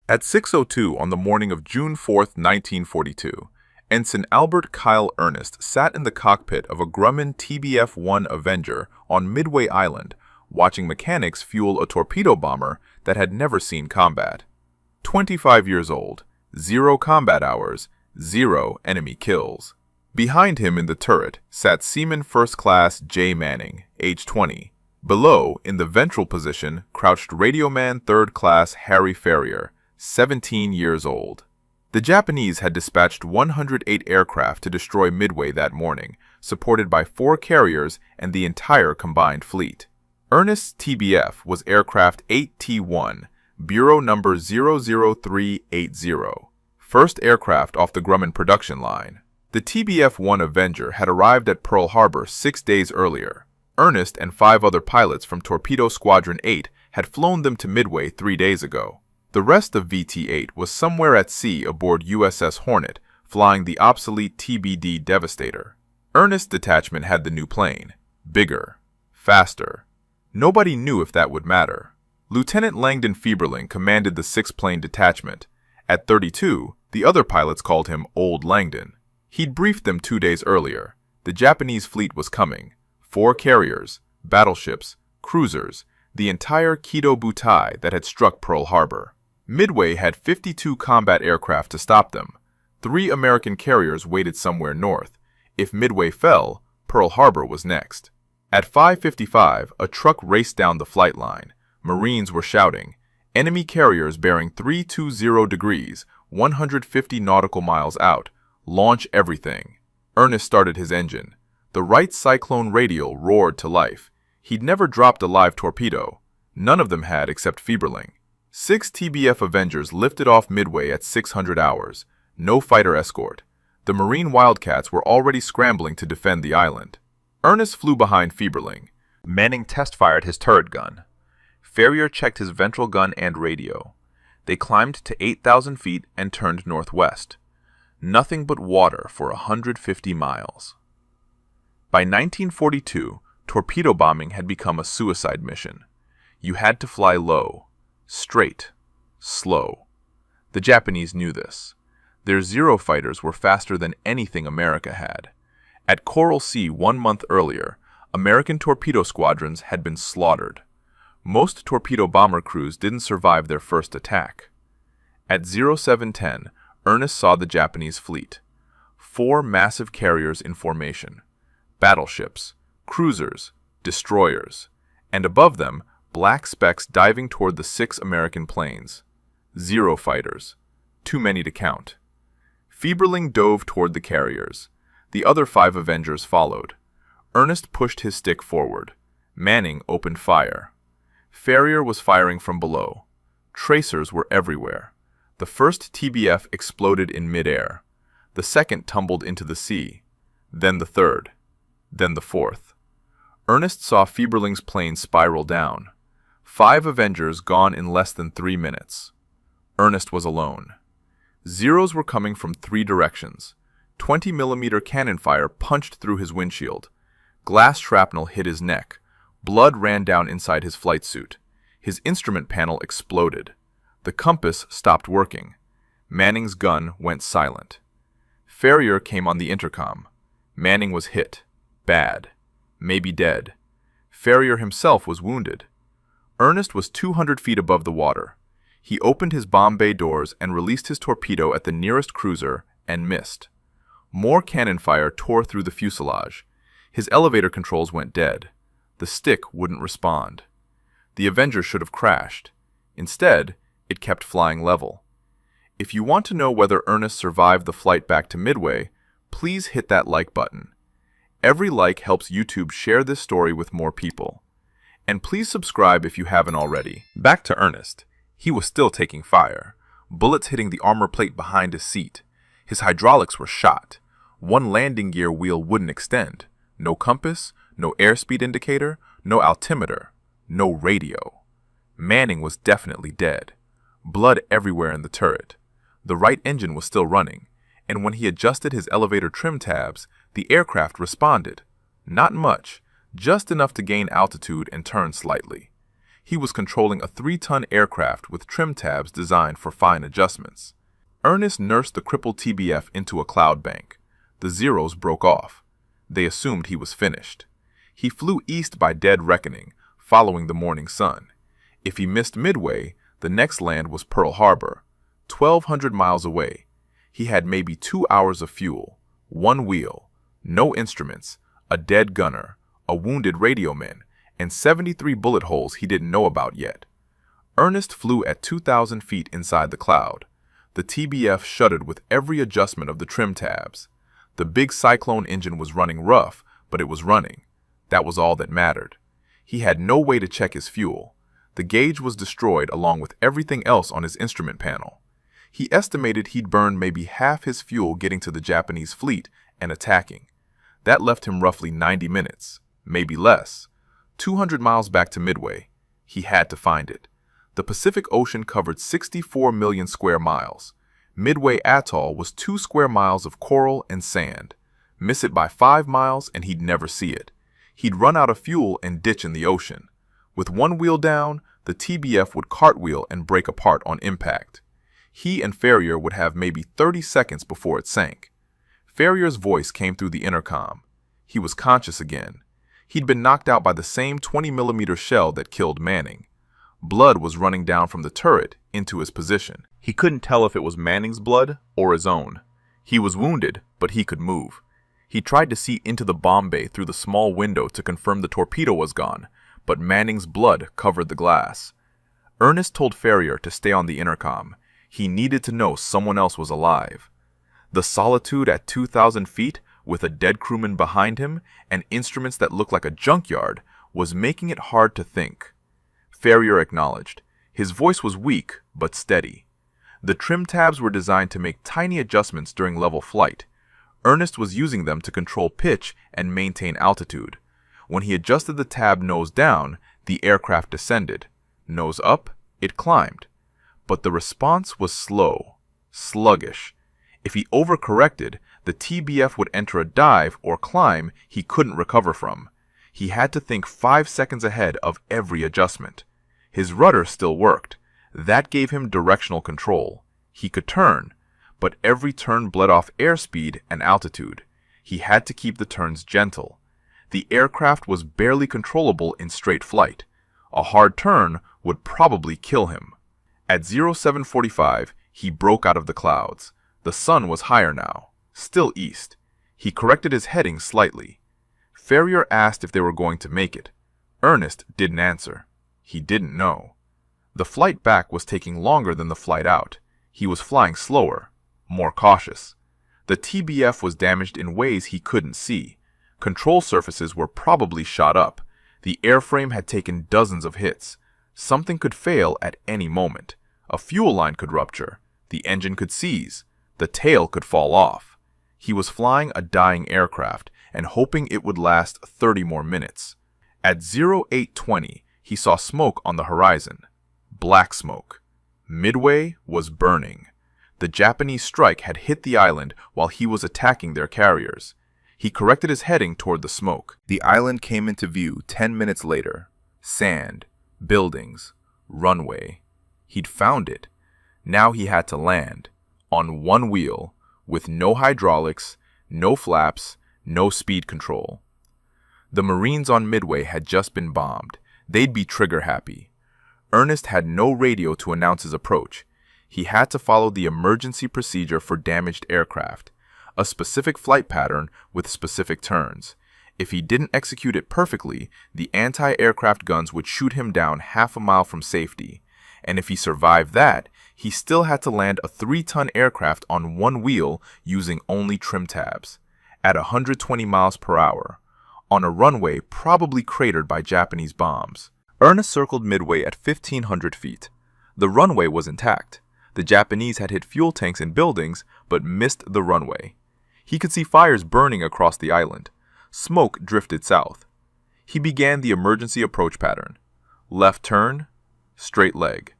At 6:02 on the morning of June 4th, 1942, Ensign Albert Kyle Ernest sat in the cockpit of a Grumman TBF-1 Avenger on Midway Island, watching mechanics fuel a torpedo bomber that had never seen combat. 25 years old, 0 combat hours, 0 enemy kills. Behind him in the turret sat Seaman First Class J. Manning, age 20. Below, in the ventral position, crouched Radioman Third Class Harry Ferrier, 17 years old. The Japanese had dispatched 108 aircraft to destroy Midway that morning, supported by 4 carriers and the entire combined fleet. Ernest's TBF was aircraft 8T1, Bureau number 00380, first aircraft off the Grumman production line. The TBF-1 Avenger had arrived at Pearl Harbor 6 days earlier. Ernest and 5 other pilots from Torpedo Squadron 8 had flown them to Midway 3 days ago. The rest of VT-8 was somewhere at sea aboard USS Hornet, flying the obsolete TBD Devastator. Ernest's detachment had the new plane. Bigger. Faster. Nobody knew if that would matter. Lieutenant Langdon Fieberling commanded the 6-plane detachment. At 32, the other pilots called him Old Langdon. He'd briefed them 2 days earlier. The Japanese fleet was coming. 4 carriers, battleships, cruisers, the entire Kido Butai that had struck Pearl Harbor. Midway had 52 combat aircraft to stop them. 3 American carriers waited somewhere north. If Midway fell, Pearl Harbor was next. At 5:55, a truck raced down the flight line. Marines were shouting, "Enemy carriers bearing 320 degrees, 150 nautical miles out. Launch everything." Ernest started his engine. The right cyclone radial roared to life. He'd never dropped a live torpedo. None of them had except Fieberling. 6 TBF Avengers lifted off Midway at 600 hours. No fighter escort. The Marine Wildcats were already scrambling to defend the island. Ernest flew behind Fieberling. Manning test-fired his turret gun. Ferrier checked his ventral gun and radio. They climbed to 8,000 feet and turned northwest. Nothing but water for 150 miles. By 1942, torpedo bombing had become a suicide mission. You had to fly low, straight, slow. The Japanese knew this. Their Zero fighters were faster than anything America had. At Coral Sea 1 month earlier, American torpedo squadrons had been slaughtered. Most torpedo bomber crews didn't survive their first attack. At 0710, Ernest saw the Japanese fleet. 4 massive carriers in formation. Battleships, cruisers, destroyers, and above them, black specks diving toward the 6 American planes. Zero fighters. Too many to count. Fieberling dove toward the carriers. The other 5 Avengers followed. Ernest pushed his stick forward. Manning opened fire. Ferrier was firing from below. Tracers were everywhere. The first TBF exploded in midair. The second tumbled into the sea. Then the third. Then the fourth. Ernest saw Fieberling's plane spiral down. 5 Avengers gone in less than 3 minutes. Ernest was alone. Zeros were coming from 3 directions. 20mm cannon fire punched through his windshield. Glass shrapnel hit his neck. Blood ran down inside his flight suit. His instrument panel exploded. The compass stopped working. Manning's gun went silent. Ferrier came on the intercom. Manning was hit. Bad. Maybe dead. Ferrier himself was wounded. Ernest was 200 feet above the water. He opened his bomb bay doors and released his torpedo at the nearest cruiser and missed. More cannon fire tore through the fuselage. His elevator controls went dead. The stick wouldn't respond. The Avenger should have crashed. Instead, it kept flying level. If you want to know whether Ernest survived the flight back to Midway, please hit that like button. Every like helps YouTube share this story with more people. And please subscribe if you haven't already. Back to Ernest. He was still taking fire. Bullets hitting the armor plate behind his seat. His hydraulics were shot. One landing gear wheel wouldn't extend. No compass, no airspeed indicator, no altimeter, no radio. Manning was definitely dead. Blood everywhere in the turret. The right engine was still running, and when he adjusted his elevator trim tabs, the aircraft responded. Not much, just enough to gain altitude and turn slightly. He was controlling a 3-ton aircraft with trim tabs designed for fine adjustments. Ernest nursed the crippled TBF into a cloud bank. The zeros broke off. They assumed he was finished. He flew east by dead reckoning, following the morning sun. If he missed Midway, the next land was Pearl Harbor, 1,200 miles away. He had maybe 2 hours of fuel, one wheel, no instruments, a dead gunner, a wounded radio man, and 73 bullet holes he didn't know about yet. Ernest flew at 2,000 feet inside the cloud. The TBF shuddered with every adjustment of the trim tabs. The big Cyclone engine was running rough, but it was running. That was all that mattered. He had no way to check his fuel. The gauge was destroyed along with everything else on his instrument panel. He estimated he'd burned maybe half his fuel getting to the Japanese fleet and attacking. That left him roughly 90 minutes, maybe less. 200 miles back to Midway. He had to find it. The Pacific Ocean covered 64 million square miles. Midway Atoll was 2 square miles of coral and sand. Miss it by 5 miles and he'd never see it. He'd run out of fuel and ditch in the ocean. With one wheel down, the TBF would cartwheel and break apart on impact. He and Ferrier would have maybe 30 seconds before it sank. Ferrier's voice came through the intercom. He was conscious again. He'd been knocked out by the same 20mm shell that killed Manning. Blood was running down from the turret into his position. He couldn't tell if it was Manning's blood or his own. He was wounded, but he could move. He tried to see into the bomb bay through the small window to confirm the torpedo was gone, but Manning's blood covered the glass. Ernest told Ferrier to stay on the intercom. He needed to know someone else was alive. The solitude at 2,000 feet, with a dead crewman behind him and instruments that looked like a junkyard, was making it hard to think. Ferrier acknowledged. His voice was weak, but steady. The trim tabs were designed to make tiny adjustments during level flight. Ernest was using them to control pitch and maintain altitude. When he adjusted the tab nose down, the aircraft descended. Nose up, it climbed. But the response was slow, sluggish. If he overcorrected, the TBF would enter a dive or climb he couldn't recover from. He had to think 5 seconds ahead of every adjustment. His rudder still worked. That gave him directional control. He could turn, but every turn bled off airspeed and altitude. He had to keep the turns gentle. The aircraft was barely controllable in straight flight. A hard turn would probably kill him. At 0745, he broke out of the clouds. The sun was higher now, still east. He corrected his heading slightly. Ferrier asked if they were going to make it. Ernest didn't answer. He didn't know. The flight back was taking longer than the flight out. He was flying slower, more cautious. The TBF was damaged in ways he couldn't see. Control surfaces were probably shot up. The airframe had taken dozens of hits. Something could fail at any moment. A fuel line could rupture. The engine could seize. The tail could fall off. He was flying a dying aircraft and hoping it would last 30 more minutes. At 0820, he saw smoke on the horizon. Black smoke. Midway was burning. The Japanese strike had hit the island while he was attacking their carriers. He corrected his heading toward the smoke. The island came into view 10 minutes later. Sand, buildings, runway. He'd found it. Now he had to land. On one wheel, with no hydraulics, no flaps, no speed control. The Marines on Midway had just been bombed. They'd be trigger happy. Ernest had no radio to announce his approach. He had to follow the emergency procedure for damaged aircraft, a specific flight pattern with specific turns. If he didn't execute it perfectly, the anti-aircraft guns would shoot him down half a mile from safety. And if he survived that, he still had to land a 3-ton aircraft on one wheel using only trim tabs, at 120 miles per hour, on a runway probably cratered by Japanese bombs. Ernest circled Midway at 1,500 feet. The runway was intact. The Japanese had hit fuel tanks and buildings, but missed the runway. He could see fires burning across the island. Smoke drifted south. He began the emergency approach pattern. Left turn, straight leg.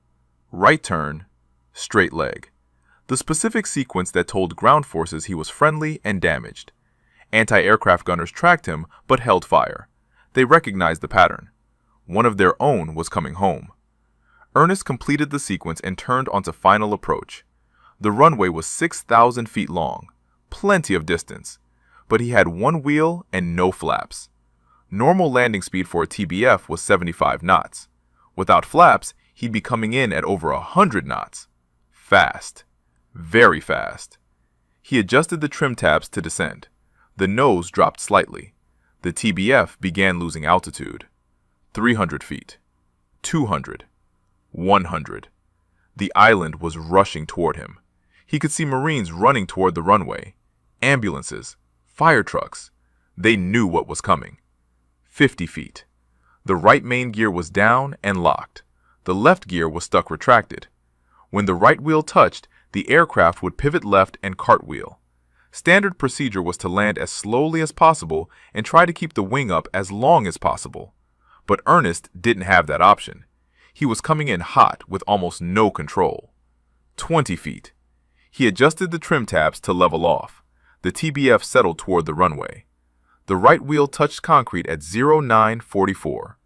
Right turn, straight leg. The specific sequence that told ground forces he was friendly and damaged. Anti-aircraft gunners tracked him, but held fire. They recognized the pattern. one of their own was coming home. Ernest completed the sequence and turned onto final approach. The runway was 6,000 feet long, plenty of distance, but he had one wheel and no flaps. Normal landing speed for a TBF was 75 knots. Without flaps, he'd be coming in at over 100 knots. Fast. Very fast. He adjusted the trim tabs to descend. The nose dropped slightly. The TBF began losing altitude. 300 feet. 200. 100. The island was rushing toward him. He could see Marines running toward the runway. Ambulances. Fire trucks. They knew what was coming. 50 feet. The right main gear was down and locked. The left gear was stuck retracted. When the right wheel touched, the aircraft would pivot left and cartwheel. Standard procedure was to land as slowly as possible and try to keep the wing up as long as possible. But Ernest didn't have that option. He was coming in hot with almost no control. 20 feet. He adjusted the trim tabs to level off. The TBF settled toward the runway. The right wheel touched concrete at 0944.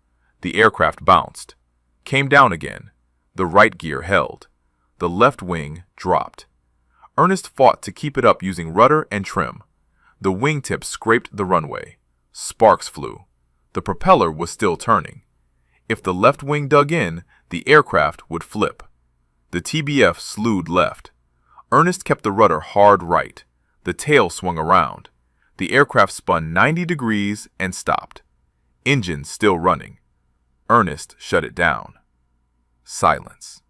The aircraft bounced. Came down again. The right gear held. The left wing dropped. Ernest fought to keep it up using rudder and trim. The wingtips scraped the runway. Sparks flew. The propeller was still turning. If the left wing dug in, the aircraft would flip. The TBF slewed left. Ernest kept the rudder hard right. The tail swung around. The aircraft spun 90 degrees and stopped. Engine still running. Ernest shut it down. Silence.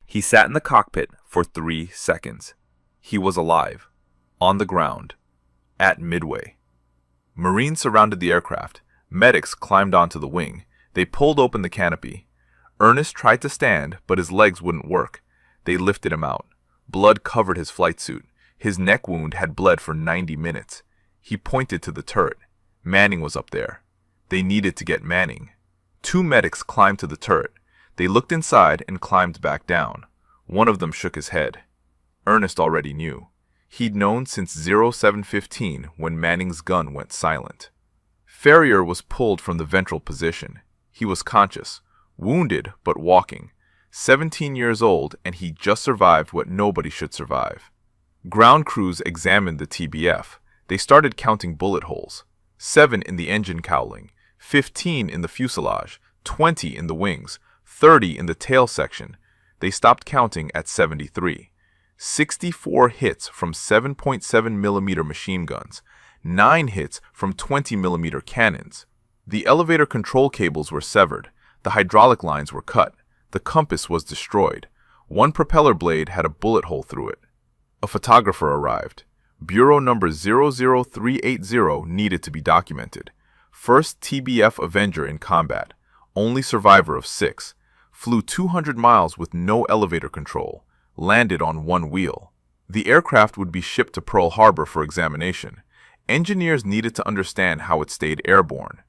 He sat in the cockpit for 3 seconds. He was alive. On the ground. At Midway. Marines surrounded the aircraft. Medics climbed onto the wing. They pulled open the canopy. Ernest tried to stand, but his legs wouldn't work. They lifted him out. Blood covered his flight suit. His neck wound had bled for 90 minutes. He pointed to the turret. Manning was up there. They needed to get Manning. 2 medics climbed to the turret. They looked inside and climbed back down. One of them shook his head. Ernest already knew. He'd known since 0715 when Manning's gun went silent. Ferrier was pulled from the ventral position. He was conscious, wounded but walking. 17 years old, and he just survived what nobody should survive. Ground crews examined the TBF. They started counting bullet holes. 7 in the engine cowling, 15 in the fuselage, 20 in the wings, 30 in the tail section. They stopped counting at 73. 64 hits from 7.7 millimeter machine guns, 9 hits from 20 millimeter cannons. The elevator control cables were severed. The hydraulic lines were cut. The compass was destroyed. One propeller blade had a bullet hole through it. A photographer arrived. Bureau number 00380 needed to be documented. First TBF Avenger in combat. Only survivor of 6. Flew 200 miles with no elevator control. Landed on one wheel. The aircraft would be shipped to Pearl Harbor for examination. Engineers needed to understand how it stayed airborne.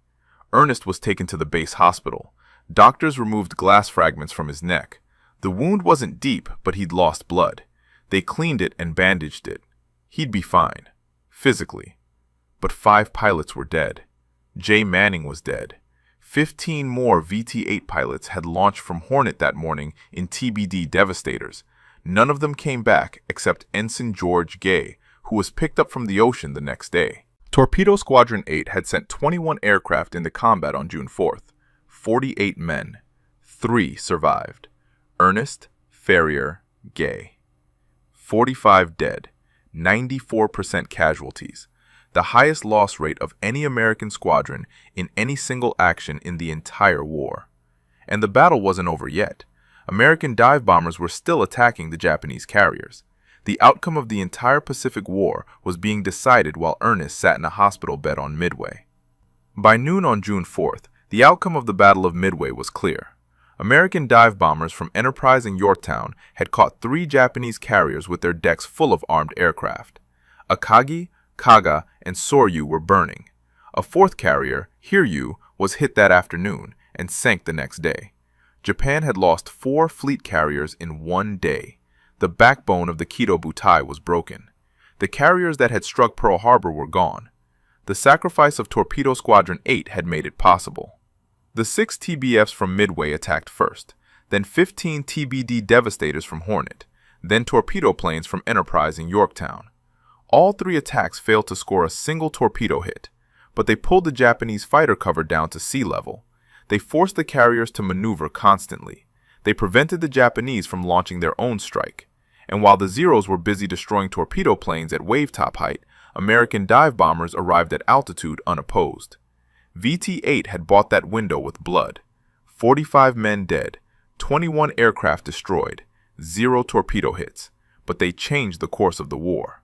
Ernest was taken to the base hospital. Doctors removed glass fragments from his neck. The wound wasn't deep, but he'd lost blood. They cleaned it and bandaged it. He'd be fine, physically. But 5 pilots were dead. Jay Manning was dead. 15 more VT-8 pilots had launched from Hornet that morning in TBD Devastators. None of them came back except Ensign George Gay, who was picked up from the ocean the next day. Torpedo Squadron 8 had sent 21 aircraft into combat on June 4th. 48 men. 3 survived. Ernest, Ferrier, Gay. 45 dead. 94% casualties. The highest loss rate of any American squadron in any single action in the entire war. And the battle wasn't over yet. American dive bombers were still attacking the Japanese carriers. The outcome of the entire Pacific War was being decided while Ernest sat in a hospital bed on Midway. By noon on June 4th, the outcome of the Battle of Midway was clear. American dive bombers from Enterprise and Yorktown had caught 3 Japanese carriers with their decks full of armed aircraft. Akagi, Kaga, and Soryu were burning. A 4th carrier, Hiryu, was hit that afternoon and sank the next day. Japan had lost 4 fleet carriers in one day. The backbone of the Kido Butai was broken. The carriers that had struck Pearl Harbor were gone. The sacrifice of Torpedo Squadron 8 had made it possible. The 6 TBFs from Midway attacked first, then 15 TBD Devastators from Hornet, then torpedo planes from Enterprise in Yorktown. All 3 attacks failed to score a single torpedo hit, but they pulled the Japanese fighter cover down to sea level. They forced the carriers to maneuver constantly. They prevented the Japanese from launching their own strike. And while the Zeros were busy destroying torpedo planes at wave-top height, American dive bombers arrived at altitude unopposed. VT-8 had bought that window with blood. 45 men dead, 21 aircraft destroyed, 0 torpedo hits, but they changed the course of the war.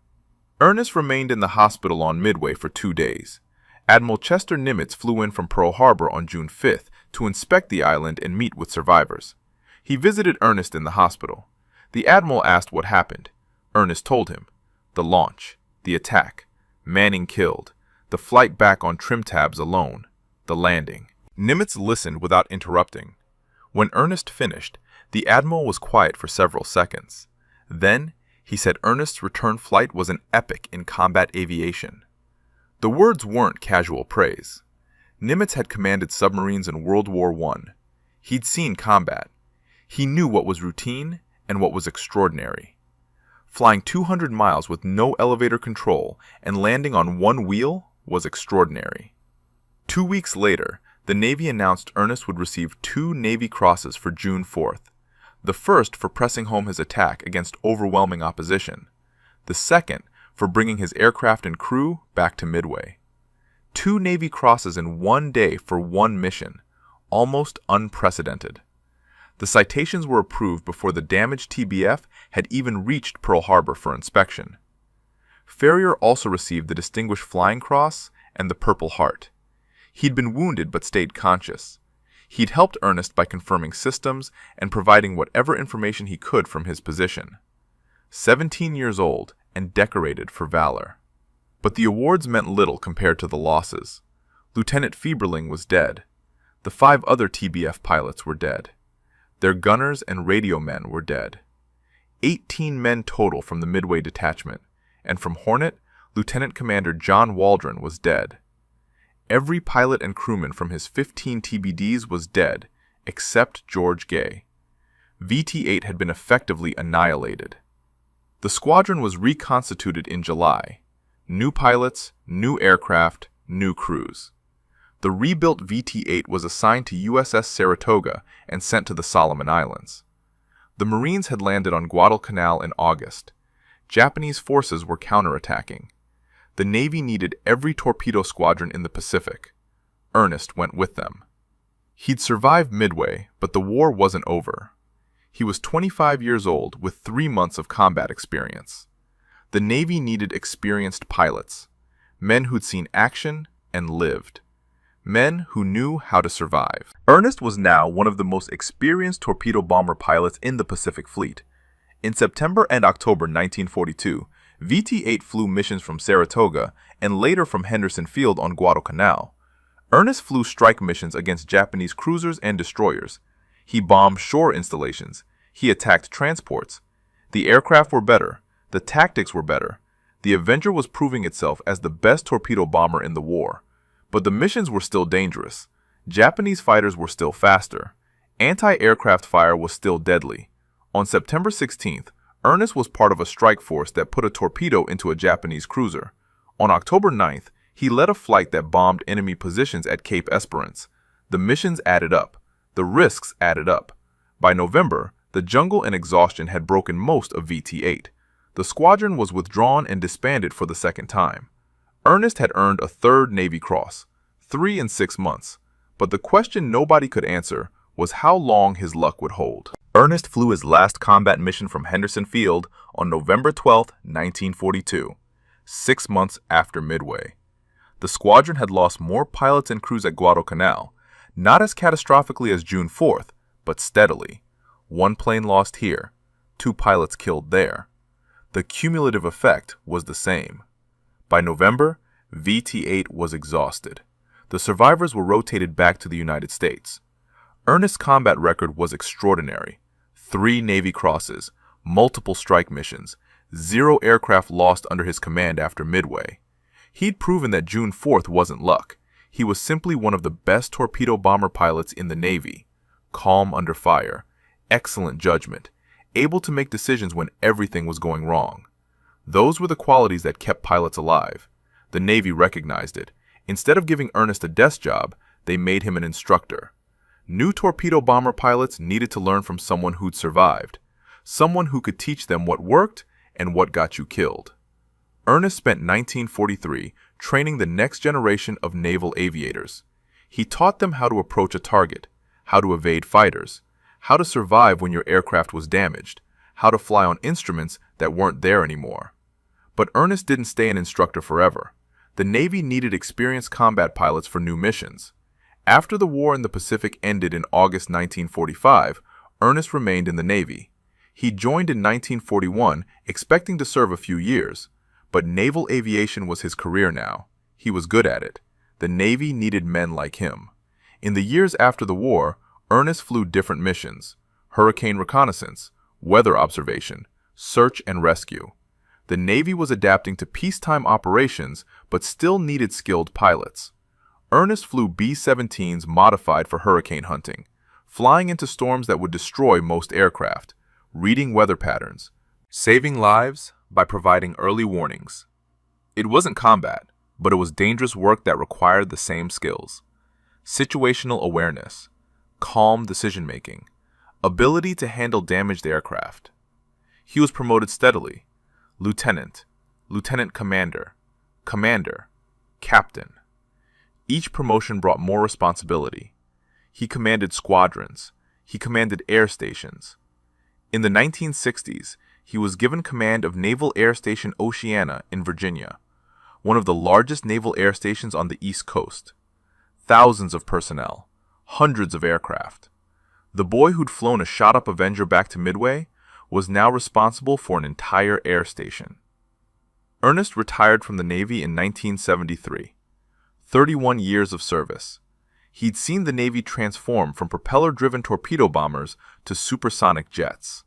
Ernest remained in the hospital on Midway for 2 days. Admiral Chester Nimitz flew in from Pearl Harbor on June 5th to inspect the island and meet with survivors. He visited Ernest in the hospital. The admiral asked what happened. Ernest told him. The launch, the attack, Manning killed, the flight back on trim tabs alone, the landing. Nimitz listened without interrupting. When Ernest finished, the admiral was quiet for several seconds. Then, he said Ernest's return flight was an epic in combat aviation. The words weren't casual praise. Nimitz had commanded submarines in World War I. He'd seen combat. He knew what was routine and what was extraordinary. Flying 200 miles with no elevator control and landing on one wheel was extraordinary. 2 weeks later, the Navy announced Ernest would receive 2 Navy Crosses for June 4th. The first for pressing home his attack against overwhelming opposition. The second for bringing his aircraft and crew back to Midway. 2 Navy Crosses in 1 day for 1 mission. Almost unprecedented. The citations were approved before the damaged TBF had even reached Pearl Harbor for inspection. Ferrier also received the Distinguished Flying Cross and the Purple Heart. He'd been wounded but stayed conscious. He'd helped Ernest by confirming systems and providing whatever information he could from his position. 17 years old and decorated for valor. But the awards meant little compared to the losses. Lieutenant Fieberling was dead. The 5 other TBF pilots were dead. Their gunners and radio men were dead. 18 men total from the Midway detachment, and from Hornet, Lieutenant Commander John Waldron was dead. Every pilot and crewman from his 15 TBDs was dead, except George Gay. VT-8 had been effectively annihilated. The squadron was reconstituted in July. New pilots, new aircraft, new crews. The rebuilt VT-8 was assigned to USS Saratoga and sent to the Solomon Islands. The Marines had landed on Guadalcanal in August. Japanese forces were counterattacking. The Navy needed every torpedo squadron in the Pacific. Ernest went with them. He'd survived Midway, but the war wasn't over. He was 25 years old with 3 months of combat experience. The Navy needed experienced pilots, men who'd seen action and lived. Men who knew how to survive. Ernest was now one of the most experienced torpedo bomber pilots in the Pacific Fleet. In September and October 1942, VT-8 flew missions from Saratoga and later from Henderson Field on Guadalcanal. Ernest flew strike missions against Japanese cruisers and destroyers. He bombed shore installations. He attacked transports. The aircraft were better. The tactics were better. The Avenger was proving itself as the best torpedo bomber in the war. But the missions were still dangerous. Japanese fighters were still faster. Anti-aircraft fire was still deadly. On September 16th, Ernest was part of a strike force that put a torpedo into a Japanese cruiser. On October 9th, he led a flight that bombed enemy positions at Cape Esperance. The missions added up. The risks added up. By November, the jungle and exhaustion had broken most of VT-8. The squadron was withdrawn and disbanded for the second time. Ernest had earned a 3rd Navy Cross, 3 in 6 months, but the question nobody could answer was how long his luck would hold. Ernest flew his last combat mission from Henderson Field on November 12, 1942, 6 months after Midway. The squadron had lost more pilots and crews at Guadalcanal, not as catastrophically as June 4th, but steadily. 1 plane lost here, 2 pilots killed there. The cumulative effect was the same. By November, VT-8 was exhausted. The survivors were rotated back to the United States. Ernest's combat record was extraordinary. 3 Navy Crosses, multiple strike missions, 0 aircraft lost under his command after Midway. He'd proven that June 4th wasn't luck. He was simply one of the best torpedo bomber pilots in the Navy. Calm under fire, excellent judgment, able to make decisions when everything was going wrong. Those were the qualities that kept pilots alive. The Navy recognized it. Instead of giving Ernest a desk job, they made him an instructor. New torpedo bomber pilots needed to learn from someone who'd survived, someone who could teach them what worked and what got you killed. Ernest spent 1943 training the next generation of naval aviators. He taught them how to approach a target, how to evade fighters, how to survive when your aircraft was damaged, how to fly on instruments that weren't there anymore. But Ernest didn't stay an instructor forever. The Navy needed experienced combat pilots for new missions. After the war in the Pacific ended in August 1945, Ernest remained in the Navy. He joined in 1941, expecting to serve a few years. But naval aviation was his career now. He was good at it. The Navy needed men like him. In the years after the war, Ernest flew different missions: hurricane reconnaissance, weather observation, search and rescue. The Navy was adapting to peacetime operations, but still needed skilled pilots. Ernest flew B-17s modified for hurricane hunting, flying into storms that would destroy most aircraft, reading weather patterns, saving lives by providing early warnings. It wasn't combat, but it was dangerous work that required the same skills: situational awareness, calm decision-making, ability to handle damaged aircraft. He was promoted steadily: lieutenant, lieutenant commander, commander, captain. Each promotion brought more responsibility. He commanded squadrons. He commanded air stations. In the 1960s, he was given command of Naval Air Station Oceana in Virginia, one of the largest naval air stations on the East Coast. Thousands of personnel, hundreds of aircraft. The boy who'd flown a shot-up Avenger back to Midway was now responsible for an entire air station. Ernest retired from the Navy in 1973. 31 years of service. He'd seen the Navy transform from propeller-driven torpedo bombers to supersonic jets.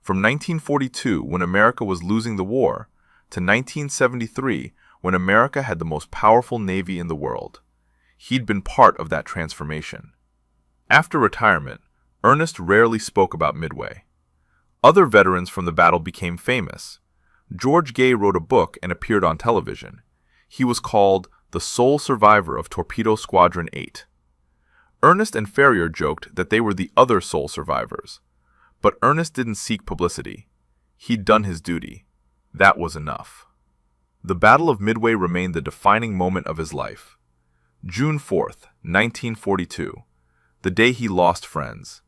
From 1942, when America was losing the war, to 1973, when America had the most powerful Navy in the world. He'd been part of that transformation. After retirement, Ernest rarely spoke about Midway. Other veterans from the battle became famous. George Gay wrote a book and appeared on television. He was called the sole survivor of Torpedo Squadron 8. Ernest and Ferrier joked that they were the other sole survivors. But Ernest didn't seek publicity. He'd done his duty. That was enough. The Battle of Midway remained the defining moment of his life. June 4th, 1942, the day he lost friends.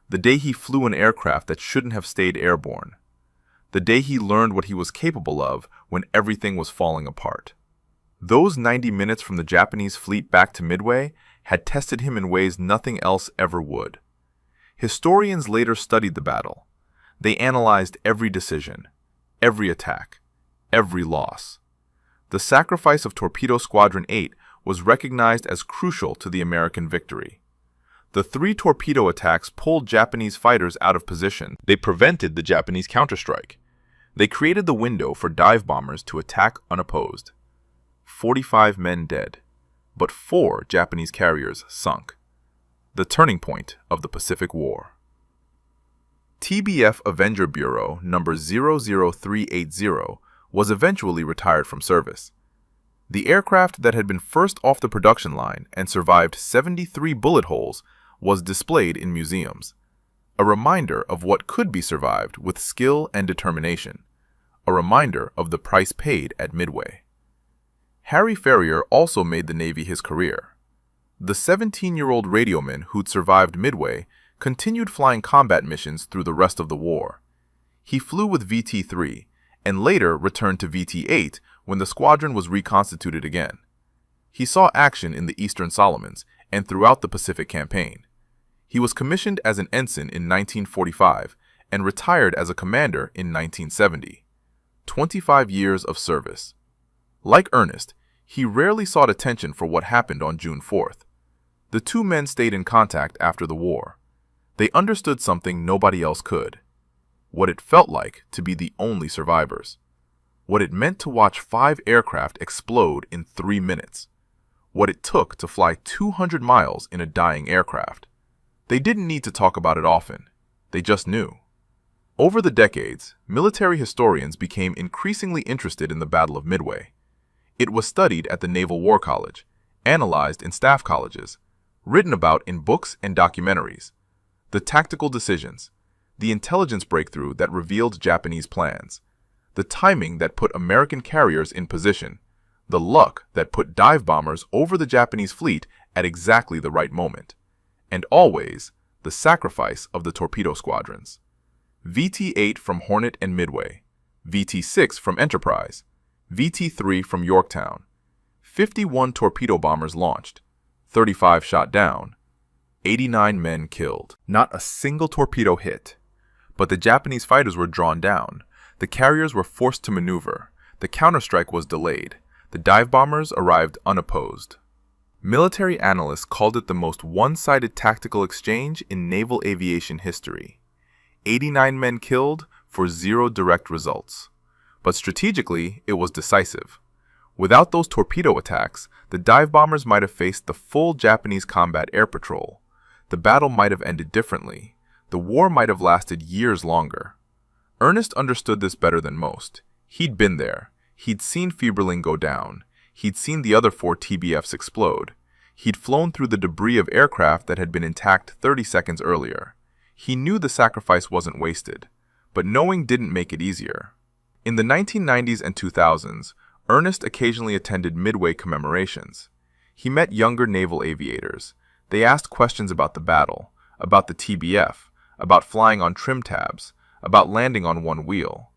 The day he flew an aircraft that shouldn't have stayed airborne. The day he learned what he was capable of when everything was falling apart. Those 90 minutes from the Japanese fleet back to Midway had tested him in ways nothing else ever would. Historians later studied the battle. They analyzed every decision, every attack, every loss. The sacrifice of Torpedo Squadron 8 was recognized as crucial to the American victory. The 3 torpedo attacks pulled Japanese fighters out of position. They prevented the Japanese counterstrike. They created the window for dive bombers to attack unopposed. 45 men dead, but 4 Japanese carriers sunk. The turning point of the Pacific War. TBF Avenger Bureau number 00380 was eventually retired from service. The aircraft that had been first off the production line and survived 73 bullet holes was displayed in museums. A reminder of what could be survived with skill and determination. A reminder of the price paid at Midway. Harry Ferrier also made the Navy his career. The 17-year-old radioman who'd survived Midway continued flying combat missions through the rest of the war. He flew with VT-3 and later returned to VT-8 when the squadron was reconstituted again. He saw action in the Eastern Solomons and throughout the Pacific Campaign. He was commissioned as an ensign in 1945 and retired as a commander in 1970. 25 years of service. Like Ernest, he rarely sought attention for what happened on June 4th. The 2 men stayed in contact after the war. They understood something nobody else could. What it felt like to be the only survivors. What it meant to watch 5 aircraft explode in 3 minutes. what it took to fly 200 miles in a dying aircraft. They didn't need to talk about it often. They just knew. Over the decades, military historians became increasingly interested in the Battle of Midway. It was studied at the Naval War College, analyzed in staff colleges, written about in books and documentaries. The tactical decisions, the intelligence breakthrough that revealed Japanese plans, the timing that put American carriers in position, the luck that put dive bombers over the Japanese fleet at exactly the right moment, and always the sacrifice of the torpedo squadrons. VT-8 from Hornet and Midway, VT-6 from Enterprise, VT-3 from Yorktown. 51 torpedo bombers launched, 35 shot down, 89 men killed. Not a single torpedo hit. But the Japanese fighters were drawn down. The carriers were forced to maneuver. The counterstrike was delayed. The dive bombers arrived unopposed. Military analysts called it the most one-sided tactical exchange in naval aviation history. 89 men killed for 0 direct results. But strategically, it was decisive. Without those torpedo attacks, the dive bombers might have faced the full Japanese combat air patrol. The battle might have ended differently. The war might have lasted years longer. Ernest understood this better than most. He'd been there. He'd seen Fieberling go down. He'd seen the other 4 TBFs explode. He'd flown through the debris of aircraft that had been intact 30 seconds earlier. He knew the sacrifice wasn't wasted, but knowing didn't make it easier. In the 1990s and 2000s, Ernest occasionally attended Midway commemorations. He met younger naval aviators. They asked questions about the battle, about the TBF, about flying on trim tabs, about landing on one wheel.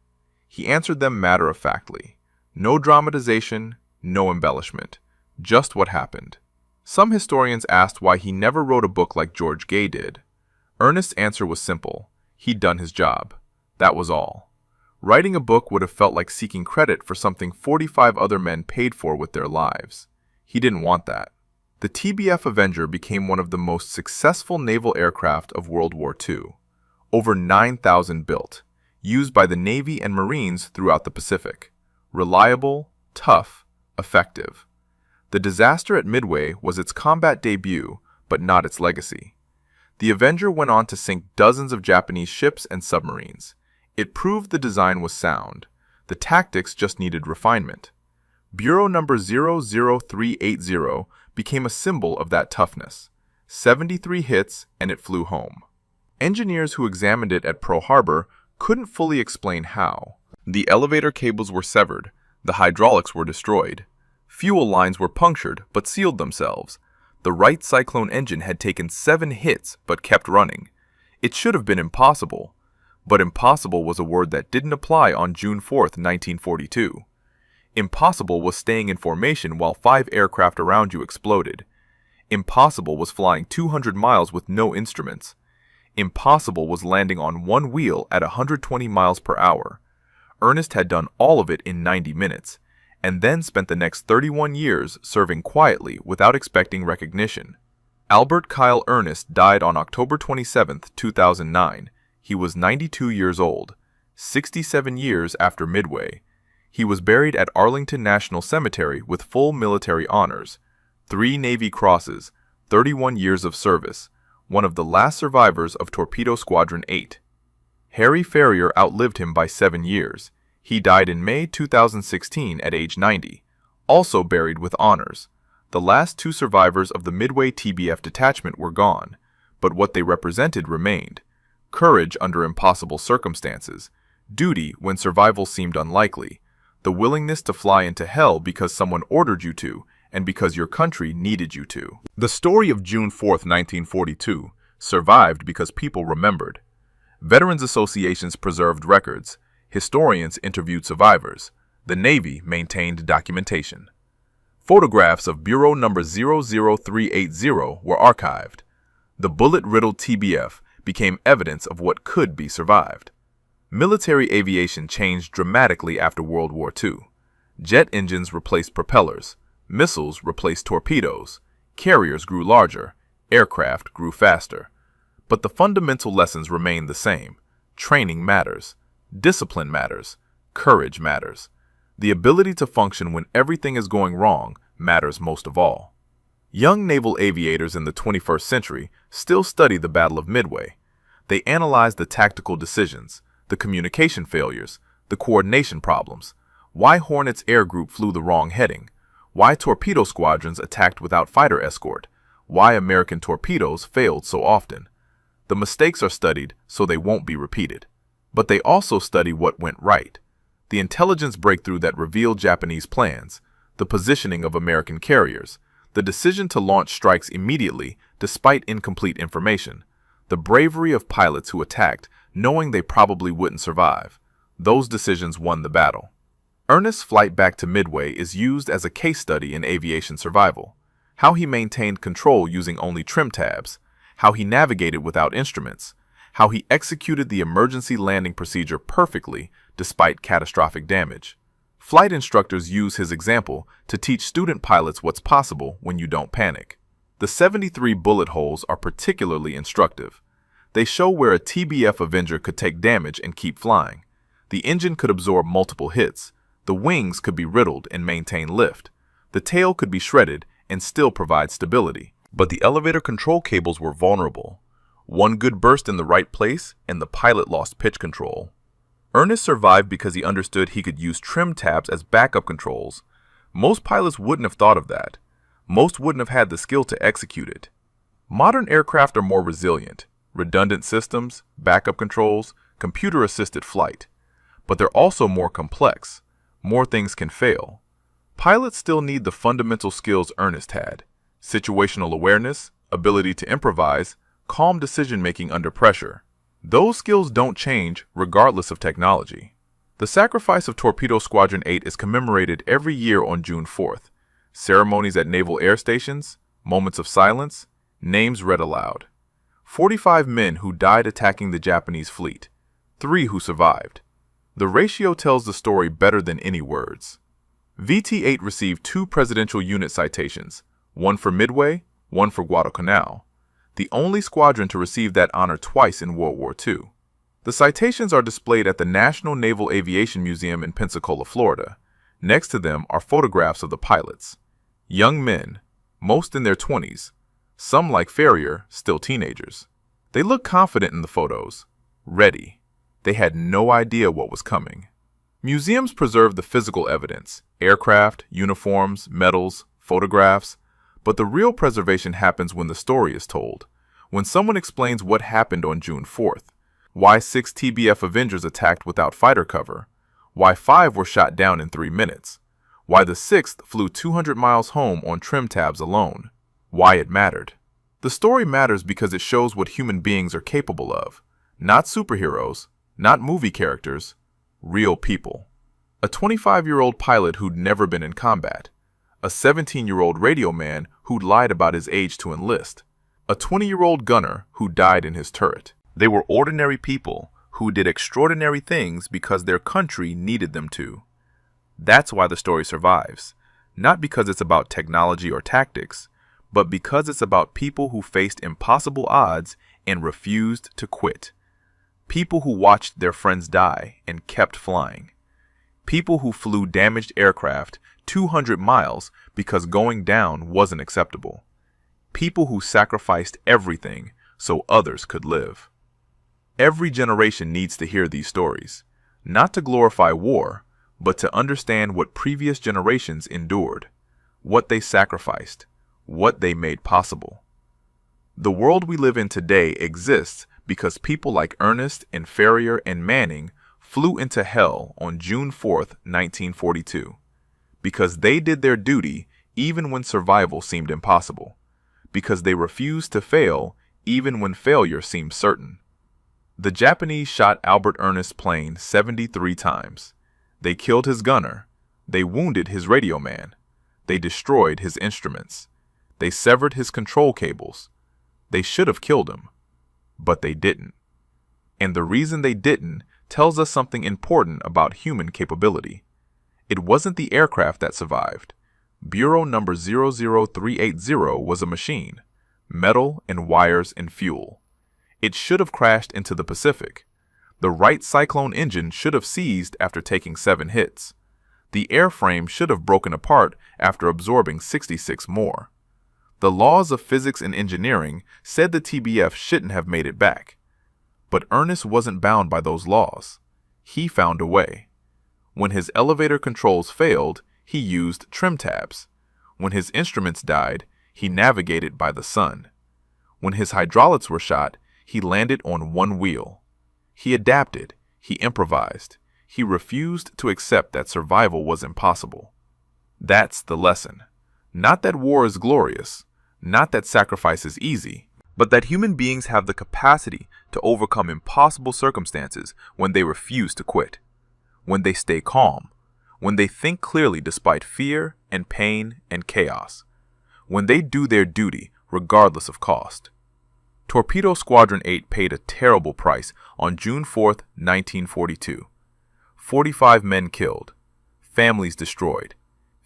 He answered them matter-of-factly. No dramatization, no embellishment. Just what happened. Some historians asked why he never wrote a book like George Gay did. Ernest's answer was simple. He'd done his job. That was all. Writing a book would have felt like seeking credit for something 45 other men paid for with their lives. He didn't want that. The TBF Avenger became one of the most successful naval aircraft of World War II. Over 9,000 built, used by the Navy and Marines throughout the Pacific. Reliable, tough, effective. The disaster at Midway was its combat debut, but not its legacy. The Avenger went on to sink dozens of Japanese ships and submarines. It proved the design was sound. The tactics just needed refinement. Bureau number 00380 became a symbol of that toughness. 73 hits, and it flew home. Engineers who examined it at Pearl Harbor couldn't fully explain how. The elevator cables were severed. The hydraulics were destroyed. Fuel lines were punctured, but sealed themselves. The Wright Cyclone engine had taken 7 hits, but kept running. It should have been impossible. But impossible was a word that didn't apply on June 4, 1942. Impossible was staying in formation while 5 aircraft around you exploded. Impossible was flying 200 miles with no instruments. Impossible was landing on one wheel at 120 miles per hour. Ernest had done all of it in 90 minutes, and then spent the next 31 years serving quietly without expecting recognition. Albert Kyle Ernest died on October 27, 2009. He was 92 years old, 67 years after Midway. He was buried at Arlington National Cemetery with full military honors, 3 Navy crosses, 31 years of service, one of the last survivors of Torpedo Squadron 8. Harry Ferrier outlived him by 7 years. He died in May 2016 at age 90, also buried with honors. The last 2 survivors of the Midway TBF detachment were gone, but what they represented remained. Courage under impossible circumstances, duty when survival seemed unlikely, the willingness to fly into hell because someone ordered you to, and because your country needed you to. The story of June 4, 1942, survived because people remembered. Veterans associations preserved records. Historians interviewed survivors. The Navy maintained documentation. Photographs of Bureau number 00380 were archived. The bullet-riddled TBF became evidence of what could be survived. Military aviation changed dramatically after World War II. Jet engines replaced propellers. Missiles replaced torpedoes. Carriers grew larger. Aircraft grew faster. But the fundamental lessons remained the same. Training matters. Discipline matters. Courage matters. The ability to function when everything is going wrong matters most of all. Young naval aviators in the 21st century still study the Battle of Midway. They analyze the tactical decisions, the communication failures, the coordination problems, why Hornet's air group flew the wrong heading, why torpedo squadrons attacked without fighter escort, why American torpedoes failed so often. The mistakes are studied so they won't be repeated. But they also study what went right. The intelligence breakthrough that revealed Japanese plans, the positioning of American carriers, the decision to launch strikes immediately despite incomplete information, the bravery of pilots who attacked knowing they probably wouldn't survive. Those decisions won the battle. Ernest's flight back to Midway is used as a case study in aviation survival. How he maintained control using only trim tabs, how he navigated without instruments, how he executed the emergency landing procedure perfectly despite catastrophic damage. Flight instructors use his example to teach student pilots what's possible when you don't panic. The 73 bullet holes are particularly instructive. They show where a TBF Avenger could take damage and keep flying. The engine could absorb multiple hits. The wings could be riddled and maintain lift. The tail could be shredded and still provide stability. But the elevator control cables were vulnerable. One good burst in the right place and the pilot lost pitch control. Ernest survived because he understood he could use trim tabs as backup controls. Most pilots wouldn't have thought of that. Most wouldn't have had the skill to execute it. Modern aircraft are more resilient. Redundant systems, backup controls, computer-assisted flight. But they're also more complex. More things can fail. Pilots still need the fundamental skills Ernest had: situational awareness, ability to improvise, calm decision-making under pressure. Those skills don't change regardless of technology. The sacrifice of Torpedo Squadron 8 is commemorated every year on June 4th. Ceremonies at naval air stations, moments of silence, names read aloud. 45 men who died attacking the Japanese fleet, 3 who survived. The ratio tells the story better than any words. VT-8 received 2 Presidential Unit citations, one for Midway, one for Guadalcanal, the only squadron to receive that honor twice in World War II. The citations are displayed at the National Naval Aviation Museum in Pensacola, Florida. Next to them are photographs of the pilots. Young men, most in their 20s, some like Ferrier, still teenagers. They look confident in the photos, ready. They had no idea what was coming. Museums preserve the physical evidence, aircraft, uniforms, medals, photographs, but the real preservation happens when the story is told, when someone explains what happened on June 4th, why 6 TBF Avengers attacked without fighter cover, why 5 were shot down in 3 minutes, why the 6th flew 200 miles home on trim tabs alone, why it mattered. The story matters because it shows what human beings are capable of, not superheroes, not movie characters, real people. A 25-year-old pilot who'd never been in combat, a 17-year-old radio man who'd lied about his age to enlist, a 20-year-old gunner who died in his turret. They were ordinary people who did extraordinary things because their country needed them to. That's why the story survives, not because it's about technology or tactics, but because it's about people who faced impossible odds and refused to quit. People who watched their friends die and kept flying. People who flew damaged aircraft 200 miles because going down wasn't acceptable. People who sacrificed everything so others could live. Every generation needs to hear these stories, not to glorify war, but to understand what previous generations endured, what they sacrificed, what they made possible. The world we live in today exists because people like Ernest and Ferrier and Manning flew into hell on June 4th, 1942. Because they did their duty even when survival seemed impossible. Because they refused to fail even when failure seemed certain. The Japanese shot Albert Ernest's plane 73 times. They killed his gunner. They wounded his radio man. They destroyed his instruments. They severed his control cables. They should have killed him. But they didn't. And the reason they didn't tells us something important about human capability. It wasn't the aircraft that survived. Bureau number 00380 was a machine, metal and wires and fuel. It should have crashed into the Pacific. The Wright Cyclone engine should have seized after taking 7 hits. The airframe should have broken apart after absorbing 66 more. The laws of physics and engineering said the TBF shouldn't have made it back. But Ernest wasn't bound by those laws. He found a way. When his elevator controls failed, he used trim tabs. When his instruments died, he navigated by the sun. When his hydraulics were shot, he landed on one wheel. He adapted. He improvised. He refused to accept that survival was impossible. That's the lesson. Not that war is glorious, not that sacrifice is easy, but that human beings have the capacity to overcome impossible circumstances when they refuse to quit, when they stay calm, when they think clearly despite fear and pain and chaos, when they do their duty regardless of cost. Torpedo Squadron 8 paid a terrible price on June 4, 1942. 45 men killed, families destroyed,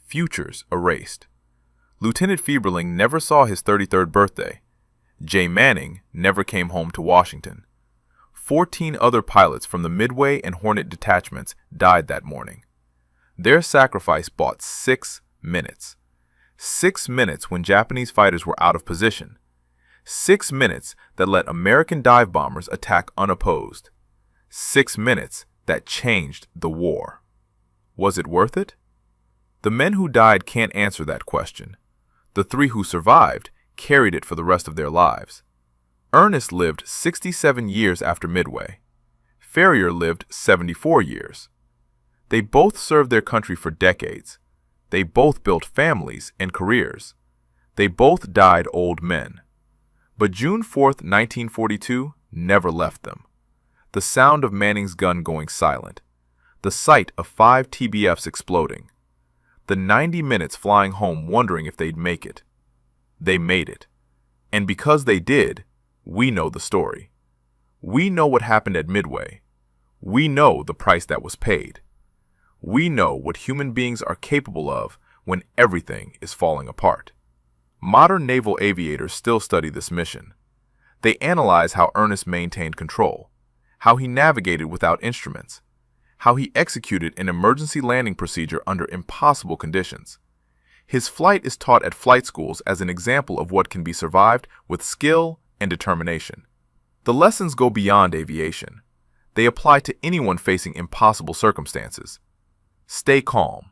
futures erased. Lieutenant Fieberling never saw his 33rd birthday. Jay Manning never came home to Washington. 14 other pilots from the Midway and Hornet detachments died that morning. Their sacrifice bought 6 minutes. 6 minutes when Japanese fighters were out of position. 6 minutes that let American dive bombers attack unopposed. 6 minutes that changed the war. Was it worth it? The men who died can't answer that question. The 3 who survived carried it for the rest of their lives. Ernest lived 67 years after Midway. Ferrier lived 74 years. They both served their country for decades. They both built families and careers. They both died old men. But June 4, 1942 never left them. The sound of Manning's gun going silent. The sight of 5 TBFs exploding. The 90 minutes flying home wondering if they'd make it. They made it. And because they did, we know the story. We know what happened at Midway. We know the price that was paid. We know what human beings are capable of when everything is falling apart. Modern naval aviators still study this mission. They analyze how Ernest maintained control, how he navigated without instruments, how he executed an emergency landing procedure under impossible conditions. His flight is taught at flight schools as an example of what can be survived with skill and determination. The lessons go beyond aviation. They apply to anyone facing impossible circumstances. Stay calm.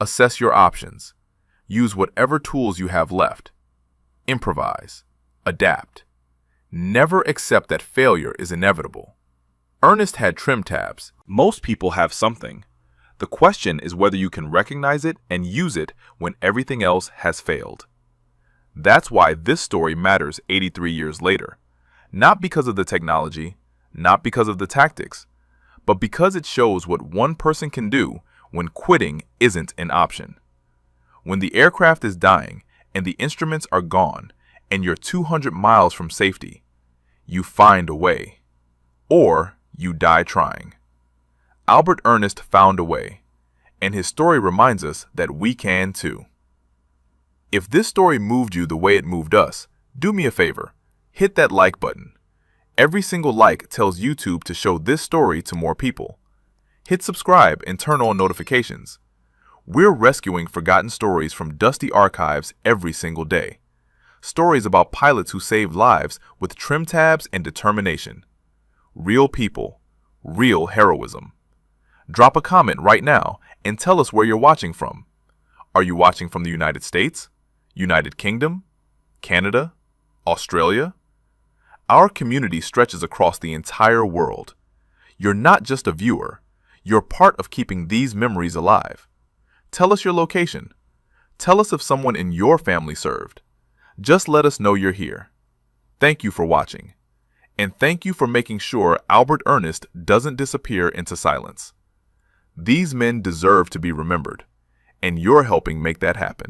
Assess your options. Use whatever tools you have left. Improvise. Adapt. Never accept that failure is inevitable. Ernest had trim tabs. Most people have something. The question is whether you can recognize it and use it when everything else has failed. That's why this story matters 83 years later. Not because of the technology, not because of the tactics, but because it shows what one person can do when quitting isn't an option. When the aircraft is dying and the instruments are gone and you're 200 miles from safety, you find a way. Or you die trying. Albert Ernest found a way, and his story reminds us that we can too. If this story moved you the way it moved us, do me a favor, hit that like button. Every single like tells YouTube to show this story to more people. Hit subscribe and turn on notifications. We're rescuing forgotten stories from dusty archives every single day. Stories about pilots who saved lives with trim tabs and determination. Real people, real heroism. Drop a comment right now and tell us where you're watching from. Are you watching from the United States, United Kingdom, Canada, Australia? Our community stretches across the entire world. You're not just a viewer, you're part of keeping these memories alive. Tell us your location. Tell us if someone in your family served. Just let us know you're here. Thank you for watching. And thank you for making sure Albert Ernest doesn't disappear into silence. These men deserve to be remembered, and you're helping make that happen.